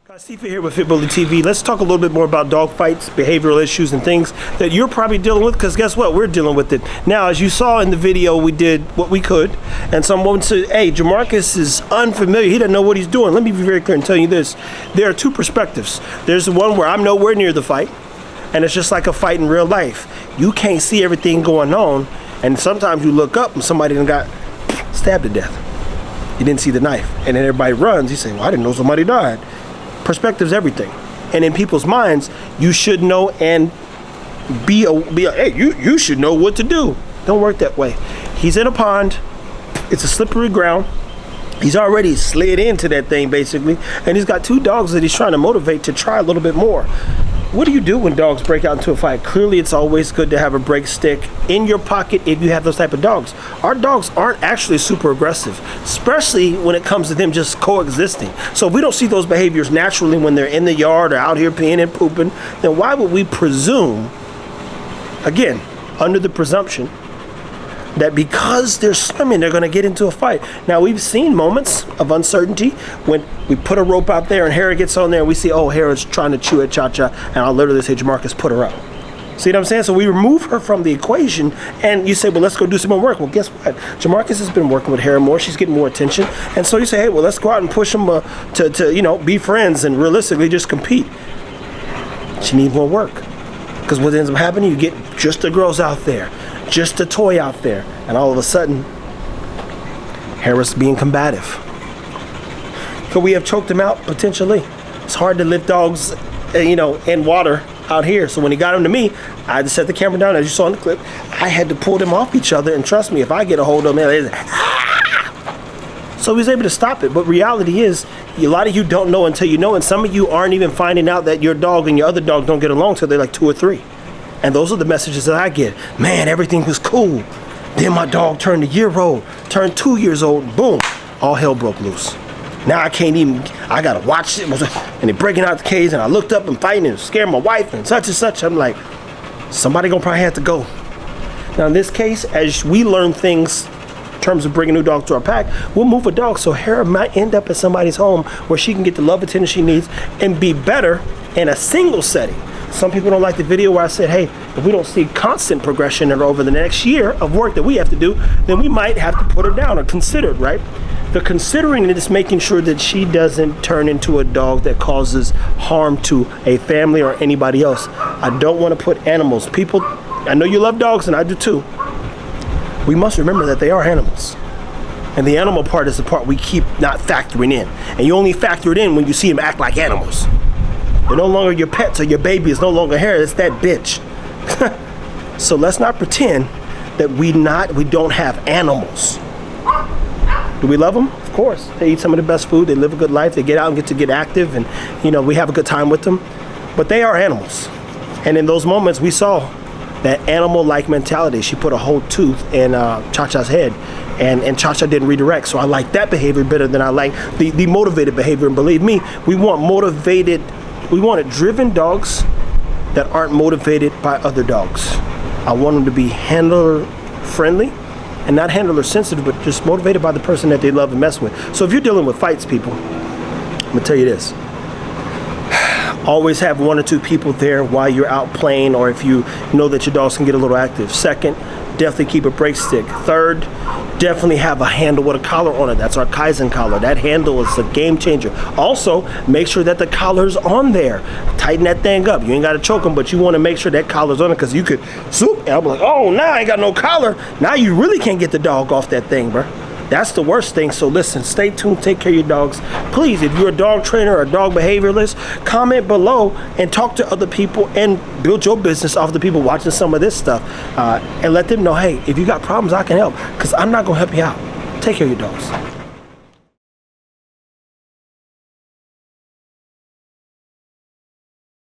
Guys, Steve here with FitBully TV. Let's talk a little bit more about dog fights, behavioral issues, and things that you're probably dealing with, because guess what? We're dealing with it. Now, as you saw in the video, we did what we could, and someone said, hey, Jamarcus is unfamiliar. He doesn't know what he's doing. Let me be very clear and tell you this. There are two perspectives. There's the one where I'm nowhere near the fight, and it's just like a fight in real life. You can't see everything going on, and sometimes you look up and somebody done got stabbed to death. You didn't see the knife, and then everybody runs. You say, well, I didn't know somebody died. Perspective's everything, and in people's minds, you should know and hey, you should know what to do. Don't work that way. He's in a pond. It's a slippery ground. He's already slid into that thing basically, and he's got two dogs that he's trying to motivate to try a little bit more. What do you do when dogs break out into a fight? Clearly, it's always good to have a break stick in your pocket if you have those type of dogs. Our dogs aren't actually super aggressive, especially when it comes to them just coexisting. So if we don't see those behaviors naturally when they're in the yard or out here peeing and pooping, then why would we presume, again, under the presumption that because they're swimming, they're going to get into a fight? Now, we've seen moments of uncertainty when we put a rope out there and Hera gets on there and we see, oh, Hera's trying to chew at Cha-Cha, and I'll literally say, Jamarcus, put her up. See what I'm saying? So we remove her from the equation, and you say, well, let's go do some more work. Well, guess what? Jamarcus has been working with Hera more. She's getting more attention. And so you say, hey, well, let's go out and push them to be friends and realistically just compete. She needs more work. Because what ends up happening, you get just the girls out there, just a toy out there, and all of a sudden, Hera's being combative. Could we have choked him out? Potentially. It's hard to lift dogs, in water out here. So when he got him to me, I had to set the camera down. As you saw in the clip, I had to pull them off each other, and trust me, if I get a hold of him, it's so he was able to stop it. But reality is, a lot of you don't know until you know, and some of you aren't even finding out that your dog and your other dog don't get along till they're like 2 or 3. And those are the messages that I get. Man, everything was cool. Then my dog turned a year old, turned 2 years old, boom, all hell broke loose. Now I gotta watch it. And they're breaking out the cage, and I looked up and fighting and scared my wife and such and such. I'm like, somebody gonna probably have to go. Now in this case, as we learn things in terms of bringing new dogs to our pack, we'll move a dog so Hera might end up at somebody's home where she can get the love attention she needs and be better in a single setting. Some people don't like the video where I said, hey, if we don't see constant progression over the next year of work that we have to do, then we might have to put her down or consider it, right? The considering is making sure that she doesn't turn into a dog that causes harm to a family or anybody else. I don't want to put animals. People, I know you love dogs, and I do too. We must remember that they are animals. And the animal part is the part we keep not factoring in. And you only factor it in when you see them act like animals. They're no longer your pets or your baby. It's no longer Hera. It's that bitch. So let's not pretend that we don't have animals. Do we love them? Of course. They eat some of the best food. They live a good life. They get out and get active, and we have a good time with them. But they are animals. And in those moments, we saw that animal-like mentality. She put a whole tooth in Cha-Cha's head, and Cha-Cha didn't redirect. So I like that behavior better than I like the motivated behavior. And believe me, we want driven dogs that aren't motivated by other dogs. I want them to be handler friendly and not handler sensitive, but just motivated by the person that they love and mess with. So if you're dealing with fights, people, I'm gonna tell you this. Always have 1 or 2 people there while you're out playing, or if you know that your dogs can get a little active. Second, definitely keep a break stick. Third, definitely have a handle with a collar on it. That's our Kaizen collar. That handle is a game changer. Also, make sure that the collar's on there. Tighten that thing up. You ain't got to choke them, but you want to make sure that collar's on it, because you could swoop and I'm like, oh, now I ain't got no collar. Now you really can't get the dog off that thing, bro. That's the worst thing. So listen, stay tuned, take care of your dogs. Please, if you're a dog trainer or a dog behavioralist, comment below and talk to other people and build your business off the people watching some of this stuff. And let them know, hey, if you got problems, I can help, because I'm not going to help you out. Take care of your dogs.